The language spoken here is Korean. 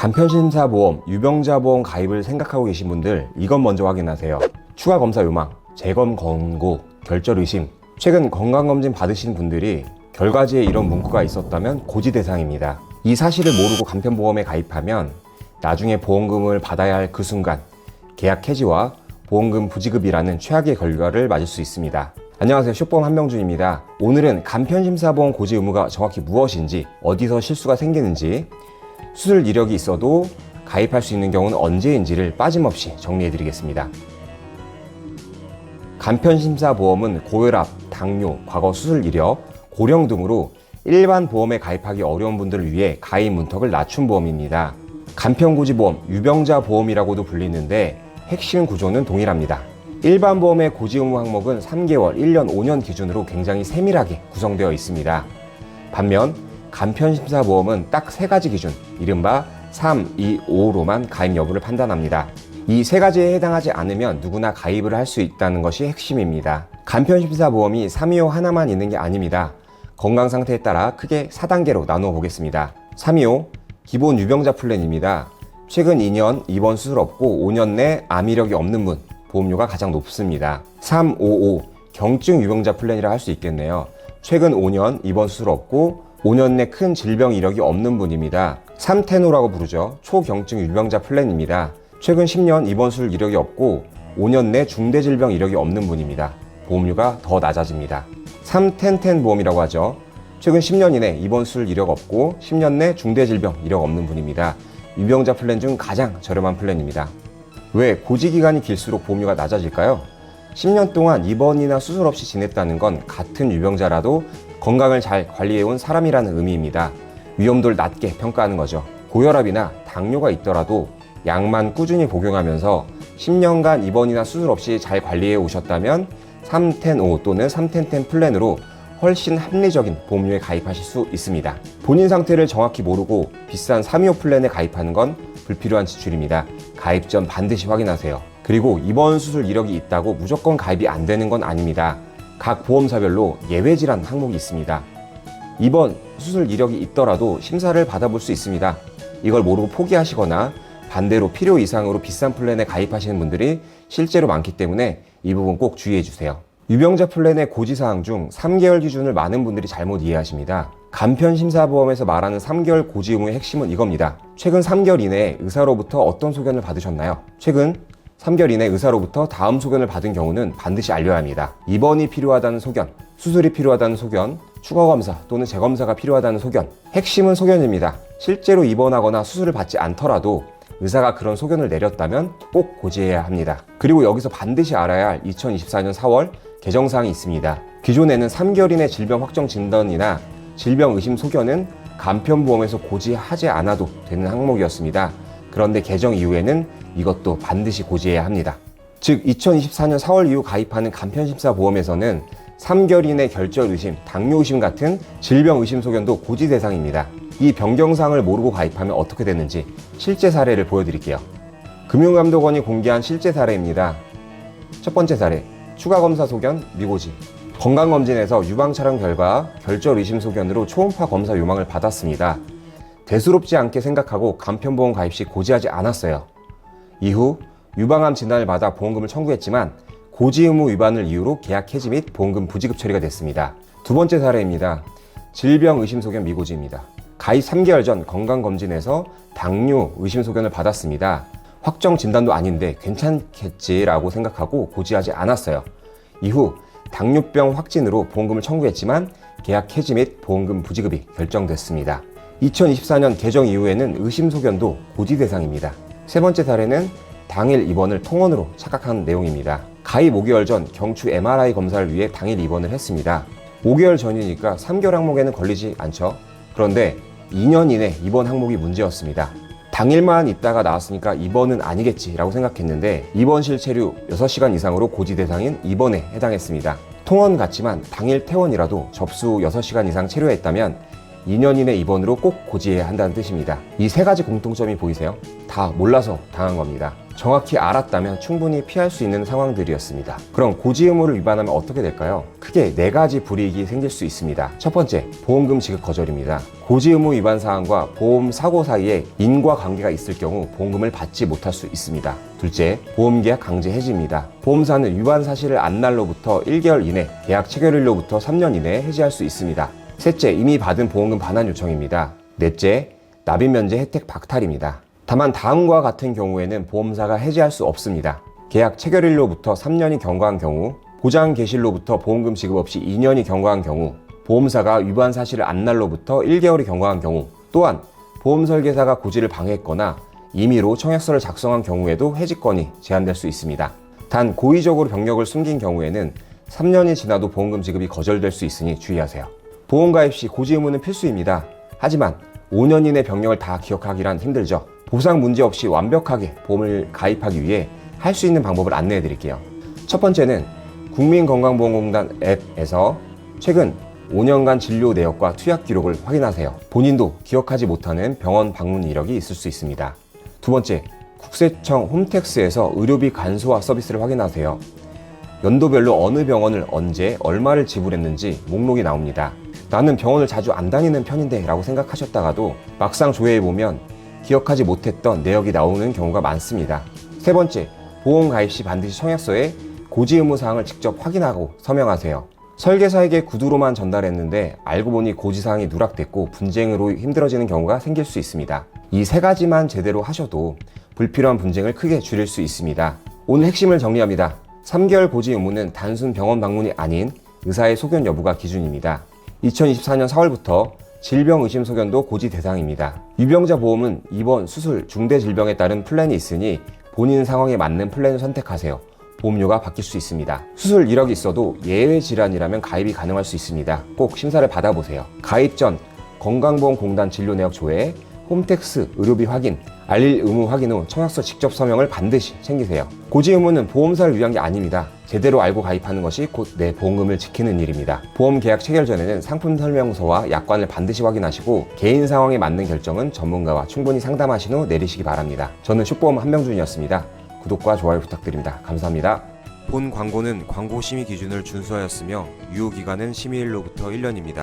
간편심사보험, 유병자보험 가입을 생각하고 계신 분들 이것 먼저 확인하세요. 추가 검사 요망, 재검 권고, 결절 의심. 최근 건강검진 받으신 분들이 결과지에 이런 문구가 있었다면 고지 대상입니다. 이 사실을 모르고 간편보험에 가입하면 나중에 보험금을 받아야 할 그 순간 계약 해지와 보험금 부지급이라는 최악의 결과를 맞을 수 있습니다. 안녕하세요, 쇼보험 한명준입니다. 오늘은 간편심사보험 고지 의무가 정확히 무엇인지, 어디서 실수가 생기는지, 수술 이력이 있어도 가입할 수 있는 경우는 언제인지를 빠짐없이 정리해드리겠습니다. 간편심사보험은 고혈압, 당뇨, 과거 수술 이력, 고령 등으로 일반 보험에 가입하기 어려운 분들을 위해 가입 문턱을 낮춘 보험입니다. 간편고지보험, 유병자보험이라고도 불리는데 핵심 구조는 동일합니다. 일반 보험의 고지 의무 항목은 3개월, 1년, 5년 기준으로 굉장히 세밀하게 구성되어 있습니다. 반면 간편심사보험은 딱 3가지 기준, 이른바 3, 2, 5로만 가입 여부를 판단합니다. 이 3가지에 해당하지 않으면 누구나 가입을 할 수 있다는 것이 핵심입니다. 간편심사보험이 3, 2, 5 하나만 있는 게 아닙니다. 건강 상태에 따라 크게 4단계로 나누어 보겠습니다. 3, 2, 5 기본 유병자 플랜입니다. 최근 2년 입원 수술 없고 5년 내 암 이력이 없는 분, 보험료가 가장 높습니다. 3, 5, 5 경증 유병자 플랜이라 할 수 있겠네요. 최근 5년 입원 수술 없고 5년 내 큰 질병 이력이 없는 분입니다. 3테노라고 부르죠. 초경증 유병자 플랜입니다. 최근 10년 입원 수술 이력이 없고 5년 내 중대 질병 이력이 없는 분입니다. 보험료가 더 낮아집니다. 3텐텐 보험이라고 하죠. 최근 10년 이내 입원 수술 이력 없고 10년 내 중대 질병 이력 없는 분입니다. 유병자 플랜 중 가장 저렴한 플랜입니다. 왜 고지 기간이 길수록 보험료가 낮아질까요? 10년 동안 입원이나 수술 없이 지냈다는 건 같은 유병자라도 건강을 잘 관리해온 사람이라는 의미입니다. 위험도를 낮게 평가하는 거죠. 고혈압이나 당뇨가 있더라도 약만 꾸준히 복용하면서 10년간 입원이나 수술 없이 잘 관리해 오셨다면 3텐5 또는 3텐텐 플랜으로 훨씬 합리적인 보험료에 가입하실 수 있습니다. 본인 상태를 정확히 모르고 비싼 325 플랜에 가입하는 건 불필요한 지출입니다. 가입 전 반드시 확인하세요. 그리고 입원 수술 이력이 있다고 무조건 가입이 안 되는 건 아닙니다. 각 보험사별로 예외 질환 항목이 있습니다. 입원 수술 이력이 있더라도 심사를 받아볼 수 있습니다. 이걸 모르고 포기하시거나 반대로 필요 이상으로 비싼 플랜에 가입하시는 분들이 실제로 많기 때문에 이 부분 꼭 주의해 주세요. 유병자 플랜의 고지사항 중 3개월 기준을 많은 분들이 잘못 이해하십니다. 간편심사보험에서 말하는 3개월 고지 의무의 핵심은 이겁니다. 최근 3개월 이내에 의사로부터 어떤 소견을 받으셨나요? 최근 3개월 이내 의사로부터 다음 소견을 받은 경우는 반드시 알려야 합니다. 입원이 필요하다는 소견, 수술이 필요하다는 소견, 추가검사 또는 재검사가 필요하다는 소견. 핵심은 소견입니다. 실제로 입원하거나 수술을 받지 않더라도 의사가 그런 소견을 내렸다면 꼭 고지해야 합니다. 그리고 여기서 반드시 알아야 할 2024년 4월 개정사항이 있습니다. 기존에는 3개월 이내 질병 확정 진단이나 질병 의심 소견은 간편보험에서 고지하지 않아도 되는 항목이었습니다. 그런데 개정 이후에는 이것도 반드시 고지해야 합니다. 즉 2024년 4월 이후 가입하는 간편심사보험에서는 3개월 이내 결절 의심, 당뇨 의심 같은 질병 의심 소견도 고지 대상입니다. 이 변경사항을 모르고 가입하면 어떻게 되는지 실제 사례를 보여드릴게요. 금융감독원이 공개한 실제 사례입니다. 첫 번째 사례, 추가검사 소견 미고지. 건강검진에서 유방촬영 결과 결절 의심 소견으로 초음파 검사 요망을 받았습니다. 대수롭지 않게 생각하고 간편보험 가입 시 고지하지 않았어요. 이후 유방암 진단을 받아 보험금을 청구했지만 고지 의무 위반을 이유로 계약 해지 및 보험금 부지급 처리가 됐습니다. 두 번째 사례입니다. 질병 의심 소견 미고지입니다. 가입 3개월 전 건강검진에서 당뇨 의심 소견을 받았습니다. 확정 진단도 아닌데 괜찮겠지라고 생각하고 고지하지 않았어요. 이후 당뇨병 확진으로 보험금을 청구했지만 계약 해지 및 보험금 부지급이 결정됐습니다. 2024년 개정 이후에는 의심 소견도 고지 대상입니다. 세 번째 사례는 당일 입원을 통원으로 착각한 내용입니다. 가입 5개월 전 경추 MRI 검사를 위해 당일 입원을 했습니다. 5개월 전이니까 3개월 항목에는 걸리지 않죠. 그런데 2년 이내 입원 항목이 문제였습니다. 당일만 있다가 나왔으니까 입원은 아니겠지라고 생각했는데 입원실 체류 6시간 이상으로 고지 대상인 입원에 해당했습니다. 통원 같지만 당일 퇴원이라도 접수 후 6시간 이상 체류했다면 2년 이내 입원으로 꼭 고지해야 한다는 뜻입니다. 이 3가지 공통점이 보이세요? 다 몰라서 당한 겁니다. 정확히 알았다면 충분히 피할 수 있는 상황들이었습니다. 그럼 고지 의무를 위반하면 어떻게 될까요? 크게 4가지 불이익이 생길 수 있습니다. 첫 번째, 보험금 지급 거절입니다. 고지 의무 위반 사항과 보험 사고 사이에 인과관계가 있을 경우 보험금을 받지 못할 수 있습니다. 둘째, 보험계약 강제 해지입니다. 보험사는 위반 사실을 안 날로부터 1개월 이내, 계약 체결일로부터 3년 이내에 해지할 수 있습니다. 셋째, 이미 받은 보험금 반환 요청입니다. 넷째, 납입 면제 혜택 박탈입니다. 다만 다음과 같은 경우에는 보험사가 해지할 수 없습니다. 계약 체결일로부터 3년이 경과한 경우, 보장 개시일로부터 보험금 지급 없이 2년이 경과한 경우, 보험사가 위반 사실을 안 날로부터 1개월이 경과한 경우, 또한 보험 설계사가 고지를 방해했거나 임의로 청약서를 작성한 경우에도 해지권이 제한될 수 있습니다. 단 고의적으로 병력을 숨긴 경우에는 3년이 지나도 보험금 지급이 거절될 수 있으니 주의하세요. 보험 가입 시 고지 의무는 필수입니다. 하지만 5년 이내 병력을 다 기억하기란 힘들죠. 보상 문제 없이 완벽하게 보험을 가입하기 위해 할 수 있는 방법을 안내해 드릴게요. 첫 번째는 국민건강보험공단 앱에서 최근 5년간 진료 내역과 투약 기록을 확인하세요. 본인도 기억하지 못하는 병원 방문 이력이 있을 수 있습니다. 두 번째, 국세청 홈택스에서 의료비 간소화 서비스를 확인하세요. 연도별로 어느 병원을 언제 얼마를 지불했는지 목록이 나옵니다. 나는 병원을 자주 안 다니는 편인데 라고 생각하셨다가도 막상 조회해보면 기억하지 못했던 내역이 나오는 경우가 많습니다. 세 번째, 보험 가입 시 반드시 청약서에 고지 의무 사항을 직접 확인하고 서명하세요. 설계사에게 구두로만 전달했는데 알고 보니 고지 사항이 누락됐고 분쟁으로 힘들어지는 경우가 생길 수 있습니다. 이 3가지만 제대로 하셔도 불필요한 분쟁을 크게 줄일 수 있습니다. 오늘 핵심을 정리합니다. 3개월 고지 의무는 단순 병원 방문이 아닌 의사의 소견 여부가 기준입니다. 2024년 4월부터 질병 의심 소견도 고지 대상입니다. 유병자 보험은 입원, 수술, 중대 질병에 따른 플랜이 있으니 본인 상황에 맞는 플랜을 선택하세요. 보험료가 바뀔 수 있습니다. 수술 이력이 있어도 예외 질환이라면 가입이 가능할 수 있습니다. 꼭 심사를 받아보세요. 가입 전 건강보험공단 진료 내역 조회, 홈택스 의료비 확인, 알릴 의무 확인 후 청약서 직접 서명을 반드시 챙기세요. 고지 의무는 보험사를 위한 게 아닙니다. 제대로 알고 가입하는 것이 곧 내 보험금을 지키는 일입니다. 보험 계약 체결 전에는 상품 설명서와 약관을 반드시 확인하시고 개인 상황에 맞는 결정은 전문가와 충분히 상담하신 후 내리시기 바랍니다. 저는 슛보험 한명준이었습니다. 구독과 좋아요 부탁드립니다. 감사합니다. 본 광고는 광고 심의 기준을 준수하였으며 유효기간은 심의일로부터 1년입니다.